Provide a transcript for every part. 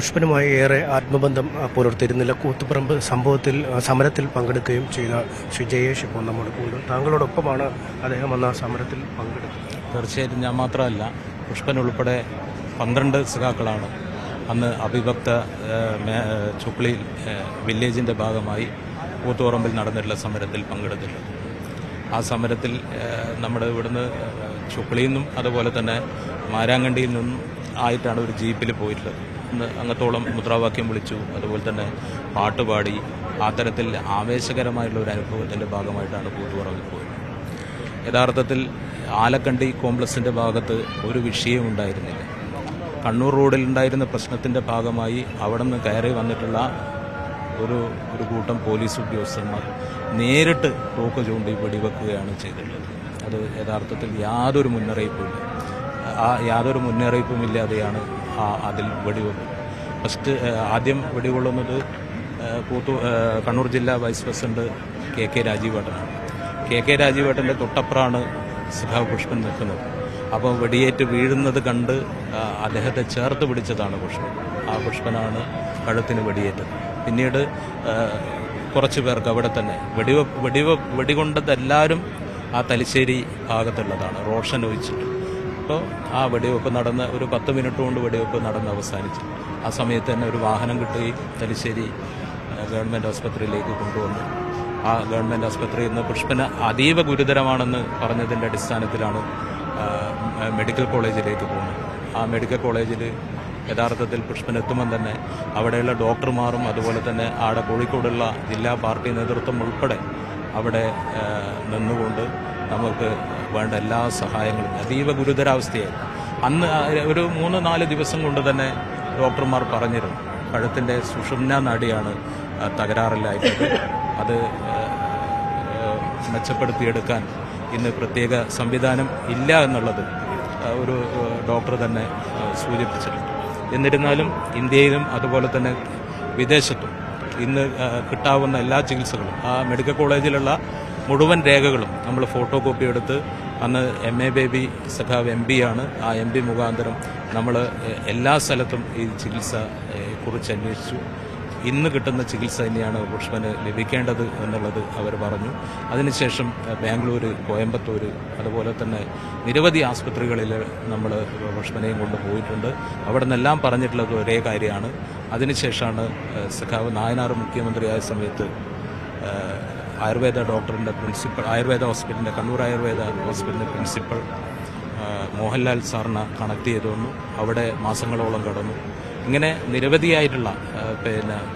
പുഷ്പനുമായി ഏറെ ആത്മബന്ധം പുലർത്തിയിരുന്നില്ല. കൂത്തുപറമ്പ് സമരത്തിൽ പങ്കെടുക്കുകയും ചെയ്ത ശ്രീ ജയേഷ് ഇപ്പോൾ നമ്മുടെ കൂടെ. താങ്കളോടൊപ്പമാണ് അദ്ദേഹം അന്ന് ആ സമരത്തിൽ പങ്കെടുത്തത്. തീർച്ചയായിട്ടും ഞാൻ മാത്രമല്ല, പുഷ്പൻ ഉൾപ്പെടെ 12 സഖാക്കളാണ് അന്ന് അവിഭക്ത ചുക്ലി വില്ലേജിൻ്റെ ഭാഗമായി കൂത്തുപറമ്പിൽ നടന്നിട്ടുള്ള സമരത്തിൽ പങ്കെടുത്തിട്ടുള്ളത്. ആ സമരത്തിൽ നമ്മുടെ ഇവിടുന്ന് ചുക്ലിയിൽ നിന്നും അതുപോലെ തന്നെ മാരാങ്കണ്ടിയിൽ നിന്നും ആയിട്ടാണ് ഒരു ജീപ്പിൽ പോയിട്ടുള്ളത്. അങ്ങത്തോളം മുദ്രാവാക്യം വിളിച്ചു, അതുപോലെ തന്നെ പാട്ടുപാടി. ആ തരത്തിൽ ആവേശകരമായിട്ടുള്ള ഒരു അനുഭവത്തിൻ്റെ ഭാഗമായിട്ടാണ് കൂത്തുപറമ്പിൽ പോയത്. യഥാർത്ഥത്തിൽ ആലക്കണ്ടി കോംപ്ലക്സിൻ്റെ ഭാഗത്ത് ഒരു വിഷയവും ഉണ്ടായിരുന്നില്ല. കണ്ണൂർ റോഡിലുണ്ടായിരുന്ന പ്രശ്നത്തിൻ്റെ ഭാഗമായി അവിടെ നിന്ന് കയറി വന്നിട്ടുള്ള ഒരു കൂട്ടം പോലീസ് ഉദ്യോഗസ്ഥന്മാർ നേരിട്ട് തോക്ക് ചൂണ്ടി വെടിവെക്കുകയാണ് ചെയ്തിട്ടുള്ളത്. അത് യഥാർത്ഥത്തിൽ യാതൊരു മുന്നറിയിപ്പുമില്ലാതെയാണ് അതിൽ വെടിവെപ്പ്. ആദ്യം വെടികൊള്ളുന്നത് കണ്ണൂർ ജില്ലാ വൈസ് പ്രസിഡന്റ് KK രാജീവേട്ടനാണ്. KK രാജീവേട്ടൻ്റെ തൊട്ടപ്പുറമാണ് സഖാവ് പുഷ്പൻ നിൽക്കുന്നത്. അപ്പോൾ വെടിയേറ്റ് വീഴുന്നത് കണ്ട് അദ്ദേഹത്തെ ചേർത്ത് പിടിച്ചതാണ് പുഷ്പൻ. ആ പുഷ്പനാണ് കഴുത്തിന് വെടിയേറ്റത്. പിന്നീട് കുറച്ച് പേർക്ക് അവിടെ തന്നെ വെടികൊണ്ടതെല്ലാവരും ആ തലശ്ശേരി ഭാഗത്തുള്ളതാണ്, റോഷൻ ഒഴിച്ചിട്ട്. അപ്പോൾ ആ വെടിവെപ്പ് നടന്ന് ഒരു 10 മിനിറ്റ് കൊണ്ട് വെടിവെപ്പ് നടന്ന് അവസാനിച്ചു. ആ സമയത്ത് തന്നെ ഒരു വാഹനം കിട്ടുകയും തലശ്ശേരി ഗവൺമെൻറ് ആസ്പത്രിയിലേക്ക് കൊണ്ടുവന്നു. ആ ഗവൺമെൻറ് ആസ്പത്രിയിൽ നിന്ന് പുഷ്പന് അതീവ ഗുരുതരമാണെന്ന് പറഞ്ഞതിൻ്റെ അടിസ്ഥാനത്തിലാണ് മെഡിക്കൽ കോളേജിലേക്ക് പോകുന്നത്. ആ മെഡിക്കൽ കോളേജിൽ യഥാർത്ഥത്തിൽ പുഷ്പൻ എത്തുമ്പം തന്നെ അവിടെയുള്ള ഡോക്ടർമാരും അതുപോലെ തന്നെ അവിടെ കോഴിക്കോടുള്ള ജില്ലാ പാർട്ടി നേതൃത്വം ഉൾപ്പെടെ അവിടെ നിന്നുകൊണ്ട് നമുക്ക് വേണ്ട എല്ലാ സഹായങ്ങളും, അതീവ ഗുരുതരാവസ്ഥയായിരുന്നു. അന്ന് ഒരു 3-4 ദിവസം കൊണ്ട് തന്നെ ഡോക്ടർമാർ പറഞ്ഞിരുന്നു കഴുത്തിൻ്റെ സുഷുമ്ന നാഡിയാണ് തകരാറിലായിട്ടുള്ളത്. അത് മെച്ചപ്പെടുത്തിയെടുക്കാൻ ഇന്ന് പ്രത്യേക സംവിധാനം ഇല്ല എന്നുള്ളത് ഒരു ഡോക്ടർ തന്നെ സൂചിപ്പിച്ചിട്ടുണ്ട്. എന്നിരുന്നാലും ഇന്ത്യയിലും അതുപോലെ തന്നെ വിദേശത്തും ഇന്ന് കിട്ടാവുന്ന എല്ലാ ചികിത്സകളും, ആ മെഡിക്കൽ കോളേജിലുള്ള മുഴുവൻ രേഖകളും നമ്മൾ ഫോട്ടോ കോപ്പി എടുത്ത് അന്ന് MA ബേബി സഖാവ് MP ആണ്. ആ MP മുഖാന്തരം നമ്മൾ എല്ലാ സ്ഥലത്തും ഈ ചികിത്സയെക്കുറിച്ച് അന്വേഷിച്ചു. ഇന്ന് കിട്ടുന്ന ചികിത്സ തന്നെയാണ് പുഷ്പന് ലഭിക്കേണ്ടത് എന്നുള്ളത് അവർ പറഞ്ഞു. അതിനുശേഷം ബാംഗ്ലൂർ, കോയമ്പത്തൂർ, അതുപോലെ തന്നെ നിരവധി ആസ്പത്രികളിൽ നമ്മൾ പുഷ്പനെയും കൊണ്ട് പോയിട്ടുണ്ട്. അവിടെ നിന്നെല്ലാം പറഞ്ഞിട്ടുള്ളത് ഒരേ കാര്യമാണ്. അതിനുശേഷമാണ് സഖാവ് നായനാർ മുഖ്യമന്ത്രിയായ സമയത്ത് ആയുർവേദ ഡോക്ടറിൻ്റെ പ്രിൻസിപ്പൽ, ആയുർവേദ ഹോസ്പിറ്റലിൻ്റെ, കണ്ണൂർ ആയുർവേദ ഹോസ്പിറ്റലിൻ്റെ പ്രിൻസിപ്പൽ മോഹൻലാൽ സാറിനെ കണക്ട് ചെയ്തു വന്നു. അവിടെ മാസങ്ങളോളം കടന്നു. ഇങ്ങനെ നിരവധിയായിട്ടുള്ള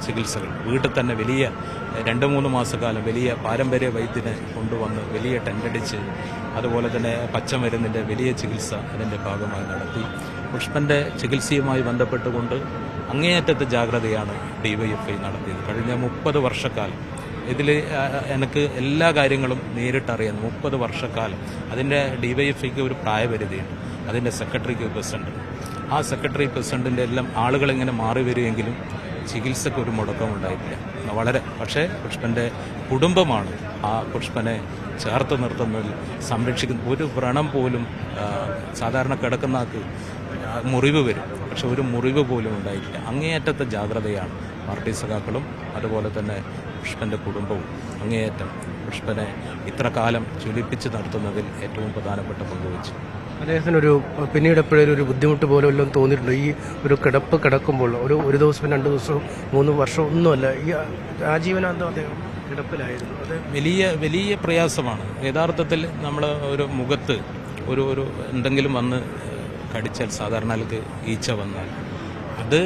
ചികിത്സകൾ വീട്ടിൽ തന്നെ വലിയ 2-3 മാസക്കാലം വലിയ പാരമ്പര്യ വൈദ്യനെ കൊണ്ടുവന്ന് വലിയ ടെൻഡടിച്ച് അതുപോലെ തന്നെ പച്ചമരുന്നിൻ്റെ വലിയ ചികിത്സ അതിൻ്റെ ഭാഗമായി നടത്തി. പുഷ്പൻ്റെ ചികിത്സയുമായി ബന്ധപ്പെട്ടുകൊണ്ട് അങ്ങേയറ്റത്തെ ജാഗ്രതയാണ് DYFI നടത്തിയത്. കഴിഞ്ഞ 30 വർഷക്കാലം ഇതിൽ എനിക്ക് എല്ലാ കാര്യങ്ങളും നേരിട്ടറിയാം. 30 വർഷക്കാലം അതിൻ്റെ DYFIക്ക് ഒരു പ്രായപരിധിയുണ്ട്. അതിൻ്റെ സെക്രട്ടറിക്ക് പ്രസിഡന്റ്, ആ സെക്രട്ടറി പ്രസിഡന്റിൻ്റെ എല്ലാം ആളുകളിങ്ങനെ മാറി വരികയെങ്കിലും ചികിത്സയ്ക്ക് ഒരു മുടക്കമുണ്ടായിട്ടില്ല. പക്ഷേ പുഷ്പൻ്റെ കുടുംബമാണ് ആ പുഷ്പനെ ചേർത്ത് നിർത്തുന്നതിൽ, സംരക്ഷിക്കുന്ന. ഒരു വ്രണം പോലും, സാധാരണ കിടക്കുന്ന ആൾക്ക് മുറിവ് വരും, പക്ഷെ ഒരു മുറിവ് പോലും ഉണ്ടായിട്ടില്ല. അങ്ങേയറ്റത്തെ ജാഗ്രതയാണ് പാർട്ടി സഖാക്കളും അതുപോലെ തന്നെ പുഷ്പൻ്റെ കുടുംബവും അങ്ങേയറ്റം പുഷ്പനെ ഇത്ര കാലം ജ്വലിപ്പിച്ച് നടത്തുന്നതിൽ ഏറ്റവും പ്രധാനപ്പെട്ട പങ്കുവച്ചു. അദ്ദേഹത്തിനൊരു പിന്നീട് എപ്പോഴും ഒരു ബുദ്ധിമുട്ട് പോലെ വല്ലതും തോന്നിയിട്ടുണ്ട്? ഈ ഒരു കിടക്കുമ്പോൾ ഒരു ദിവസം 2 ദിവസവും 3 വർഷം ഒന്നുമല്ല, ഈ ആജീവനാന്തം അദ്ദേഹം കിടപ്പിലായിരുന്നു. അത് വലിയ പ്രയാസമാണ്. യഥാർത്ഥത്തിൽ നമ്മൾ ഒരു മുഖത്ത് ഒരു എന്തെങ്കിലും വന്ന് കടിച്ചാൽ, സാധാരണ ആൾക്ക് ഈച്ച വന്നാൽ അത്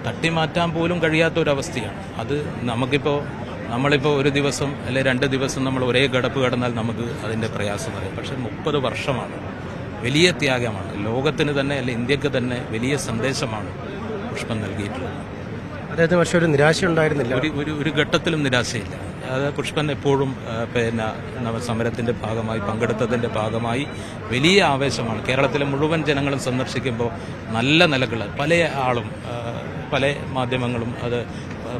തട്ടിമാറ്റാൻ പോലും കഴിയാത്തൊരവസ്ഥയാണ്. അത് നമ്മളിപ്പോൾ ഒരു ദിവസം അല്ലെ 2 ദിവസം നമ്മൾ ഒരേ കിടപ്പ് കിടന്നാൽ നമുക്ക് അതിൻ്റെ പ്രയാസം അറിയാം. പക്ഷെ 30 വർഷമാണ്, വലിയ ത്യാഗമാണ്. ലോകത്തിന് തന്നെ അല്ലെ ഇന്ത്യക്ക് തന്നെ വലിയ സന്ദേശമാണ് പുഷ്പൻ നൽകിയിട്ടുള്ളത്. അദ്ദേഹത്തിന് പക്ഷേ ഒരു നിരാശ ഉണ്ടായിരുന്നില്ല, ഒരു ഘട്ടത്തിലും നിരാശയില്ല. അത് പുഷ്പൻ എപ്പോഴും സമരത്തിൻ്റെ ഭാഗമായി പങ്കെടുത്തതിൻ്റെ ഭാഗമായി വലിയ ആവേശമാണ്. കേരളത്തിലെ മുഴുവൻ ജനങ്ങളും സന്ദർശിക്കുമ്പോൾ നല്ല നിലകൾ പല മാധ്യമങ്ങളും അത്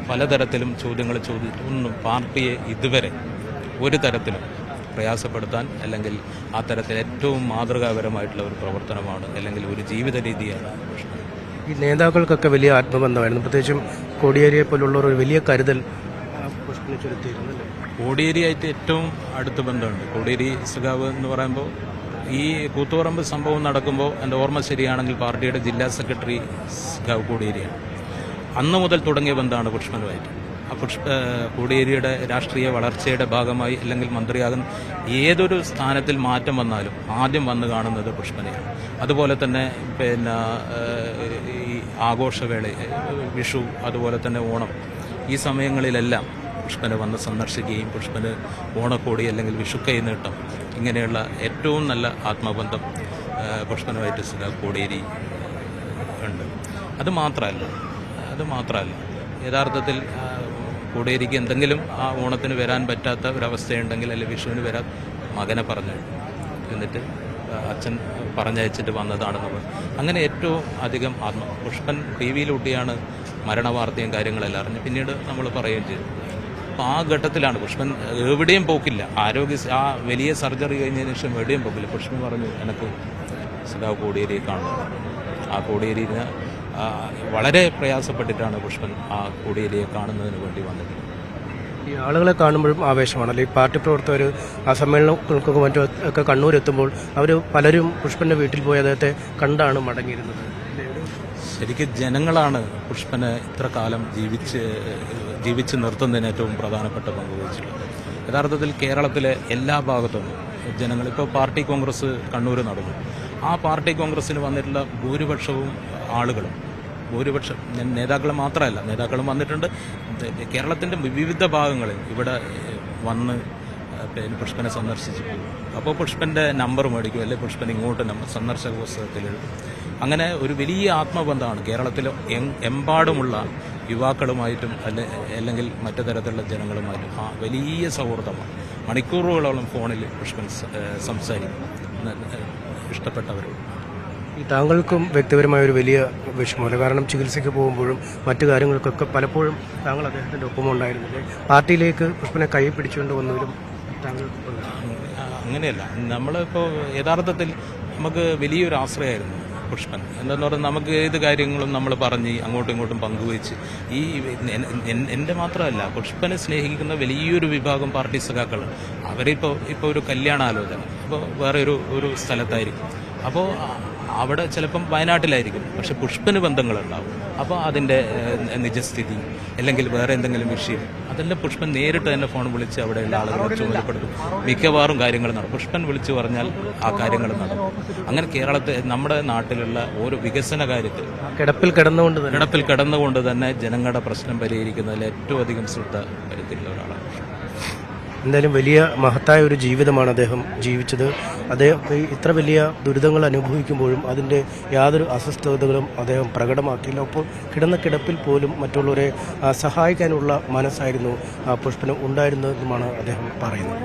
പലതരത്തിലും ചോദ്യങ്ങൾ ചോദിച്ചൊന്നും പാർട്ടിയെ ഇതുവരെ ഒരു തരത്തിലും പ്രയാസപ്പെടുത്താൻ അല്ലെങ്കിൽ ആ തരത്തിൽ ഏറ്റവും മാതൃകാപരമായിട്ടുള്ള ഒരു പ്രവർത്തനമാണ് അല്ലെങ്കിൽ ഒരു ജീവിത രീതിയാണ് പുഷ്പൻ. ഈ നേതാക്കൾക്കൊക്കെ വലിയ ആത്മബന്ധമായിരുന്നു, പ്രത്യേകിച്ചും കോടിയേരിയെ പോലുള്ളവർ ഒരു വലിയ കരുതൽ പുഷ്പനെ ചുരുത്തിയിരുന്നു അല്ലേ? കോടിയേരിയായിട്ട് ഏറ്റവും അടുത്ത ബന്ധമുണ്ട്. കോടിയേരി സഖാവ് എന്ന് പറയുമ്പോൾ ഈ കൂത്തുപറമ്പ് സംഭവം നടക്കുമ്പോൾ എൻ്റെ ഓർമ്മ ശരിയാണെങ്കിൽ പാർട്ടിയുടെ ജില്ലാ സെക്രട്ടറി സഖാവ് കോടിയേരിയാണ്. അന്ന് മുതൽ തുടങ്ങിയ ബന്ധമാണ് പുഷ്പനുമായിട്ട്. ആ കോടിയേരിയുടെ രാഷ്ട്രീയ വളർച്ചയുടെ ഭാഗമായി അല്ലെങ്കിൽ മന്ത്രിയാകുന്ന ഏതൊരു സ്ഥാനത്തിൽ മാറ്റം വന്നാലും ആദ്യം വന്ന് കാണുന്നത് പുഷ്പനെയാണ്. അതുപോലെ തന്നെ ഈ ആഘോഷവേള, വിഷു, അതുപോലെ തന്നെ ഓണം, ഈ സമയങ്ങളിലെല്ലാം പുഷ്പനെ വന്ന് സന്ദർശിക്കുകയും പുഷ്പന് ഓണക്കോടി അല്ലെങ്കിൽ വിഷുക്കൈ നീട്ടം, ഇങ്ങനെയുള്ള ഏറ്റവും നല്ല ആത്മബന്ധം പുഷ്പനുമായിട്ട് കോടിയേരി ഉണ്ട്. അത് മാത്രമല്ല യഥാർത്ഥത്തിൽ കോടിയേരിക്ക് എന്തെങ്കിലും ആ ഓണത്തിന് വരാൻ പറ്റാത്ത ഒരവസ്ഥയുണ്ടെങ്കിൽ അല്ലെങ്കിൽ വിഷുവിന് വരാൻ മകനെ പറഞ്ഞു, എന്നിട്ട് അച്ഛൻ പറഞ്ഞയച്ചിട്ട് വന്നതാണെന്ന് അങ്ങനെ ഏറ്റവും അധികം പുഷ്പൻ ടി വിയിലൂട്ടിയാണ് മരണവാർത്തയും കാര്യങ്ങളെല്ലാം അറിഞ്ഞ് പിന്നീട് നമ്മൾ പറയുകയും ചെയ്തു. അപ്പോൾ ആ ഘട്ടത്തിലാണ് പുഷ്പൻ എവിടെയും പോക്കില്ല. ആ വലിയ സർജറി കഴിഞ്ഞതിന് ശേഷം എവിടെയും പോക്കില്ല. പുഷ്പൻ പറഞ്ഞു, എനിക്ക് സഖാവ് കോടിയേരിയെ കാണുന്നത്. ആ കോടിയേരിനെ വളരെ പ്രയാസപ്പെട്ടിട്ടാണ് പുഷ്പൻ ആ കോടിയേരിയെ കാണുന്നതിന് വേണ്ടി വന്നത്. ഈ ആളുകളെ കാണുമ്പോഴും ആവേശമാണല്ലോ. ഈ പാർട്ടി പ്രവർത്തകർ ആ സമ്മേളനങ്ങൾക്കൊക്കെ മറ്റും ഒക്കെ കണ്ണൂരെത്തുമ്പോൾ അവർ പലരും പുഷ്പന്റെ വീട്ടിൽ പോയി അദ്ദേഹത്തെ കണ്ടാണ് മടങ്ങിയിരുന്നത്. ശരിക്കും ജനങ്ങളാണ് പുഷ്പനെ ഇത്ര കാലം ജീവിച്ച് നിർത്തുന്നതിന് ഏറ്റവും പ്രധാനപ്പെട്ട പങ്ക് വഹിച്ചിട്ടുള്ളത്. യഥാർത്ഥത്തിൽ കേരളത്തിലെ എല്ലാ ഭാഗത്തും ജനങ്ങൾ, ഇപ്പോൾ പാർട്ടി കോൺഗ്രസ് കണ്ണൂർ നടന്നു, ആ പാർട്ടി കോൺഗ്രസ്സിന് വന്നിട്ടുള്ള ഭൂരിപക്ഷവും ആളുകളും, നേതാക്കൾ മാത്രമല്ല, നേതാക്കളും വന്നിട്ടുണ്ട്. കേരളത്തിൻ്റെ വിവിധ ഭാഗങ്ങളിൽ ഇവിടെ വന്ന് പുഷ്പനെ സന്ദർശിച്ചു പോകും. അപ്പോൾ പുഷ്പൻ്റെ നമ്പർ മേടിക്കും, അല്ലെങ്കിൽ പുഷ്പൻ ഇങ്ങോട്ട് സന്ദർശക പുസ്തകത്തിൽ എഴുതും. അങ്ങനെ ഒരു വലിയ ആത്മബന്ധമാണ് കേരളത്തിലെ എമ്പാടുമുള്ള യുവാക്കളുമായിട്ടും അല്ലെങ്കിൽ മറ്റു തരത്തിലുള്ള ജനങ്ങളുമായിട്ടും ആ വലിയ സൗഹൃദമാണ്. മണിക്കൂറുകളോളം ഫോണിൽ പുഷ്പൻ സംസാരിക്കും ഇഷ്ടപ്പെട്ടവരോട്. ഈ താങ്കൾക്കും വ്യക്തിപരമായ ഒരു വലിയ വിഷമമല്ല, കാരണം ചികിത്സയ്ക്ക് പോകുമ്പോഴും മറ്റു കാര്യങ്ങൾക്കൊക്കെ പലപ്പോഴും താങ്കൾ അദ്ദേഹത്തിൻ്റെ ഒപ്പമുണ്ടായിരുന്നില്ലേ? പാർട്ടിയിലേക്ക് പുഷ്പനെ കൈ പിടിച്ചുകൊണ്ട് വന്നതിലും താങ്കൾ അങ്ങനെയല്ല. നമ്മളിപ്പോൾ യഥാർത്ഥത്തിൽ നമുക്ക് വലിയൊരു ആശ്രയമായിരുന്നു പുഷ്പൻ. എന്താണെന്ന് പറഞ്ഞാൽ നമുക്ക് ഏത് കാര്യങ്ങളും നമ്മൾ പറഞ്ഞ് അങ്ങോട്ടും ഇങ്ങോട്ടും പങ്കുവച്ച് എൻ്റെ മാത്രമല്ല, പുഷ്പനെ സ്നേഹിക്കുന്ന വലിയൊരു വിഭാഗം പാർട്ടി സഖാക്കൾ, അവരിപ്പോൾ ഒരു കല്യാണാലോചന, അപ്പോൾ വേറെ ഒരു സ്ഥലത്തായിരിക്കും, അപ്പോൾ അവിടെ ചിലപ്പം വയനാട്ടിലായിരിക്കും, പക്ഷെ പുഷ്പന് ബന്ധങ്ങളുണ്ടാവും. അപ്പോൾ അതിൻ്റെ നിജസ്ഥിതി അല്ലെങ്കിൽ വേറെ എന്തെങ്കിലും വിഷയം അതെല്ലാം പുഷ്പൻ നേരിട്ട് തന്നെ ഫോൺ വിളിച്ച് അവിടെയുള്ള ആളുകളെ ചുമതലപ്പെടുത്തും. മിക്കവാറും കാര്യങ്ങൾ നടക്കും. പുഷ്പൻ വിളിച്ചു പറഞ്ഞാൽ ആ കാര്യങ്ങൾ നടക്കും. അങ്ങനെ കേരളത്തിൽ, നമ്മുടെ നാട്ടിലുള്ള ഓരോ വികസന കാര്യത്തിൽ കിടപ്പിൽ കിടന്നുകൊണ്ട് തന്നെ ജനങ്ങളുടെ പ്രശ്നം പരിഹരിക്കുന്നതിൽ ഏറ്റവും അധികം ശ്രദ്ധ വരുത്തിയുള്ള ഒരാളാണ്. എന്തായാലും വലിയ മഹത്തായ ഒരു ജീവിതമാണ് അദ്ദേഹം ജീവിച്ചത്. അദ്ദേഹം ഇത്ര വലിയ ദുരിതങ്ങൾ അനുഭവിക്കുമ്പോഴും അതിൻ്റെ യാതൊരു അസ്വസ്ഥതകളും അദ്ദേഹം പ്രകടമാക്കിയില്ല. ഒപ്പം കിടപ്പിൽ പോലും മറ്റുള്ളവരെ സഹായിക്കാനുള്ള മനസ്സായിരുന്നു പുഷ്പന് ഉണ്ടായിരുന്നതെന്നുമാണ് അദ്ദേഹം പറയുന്നത്.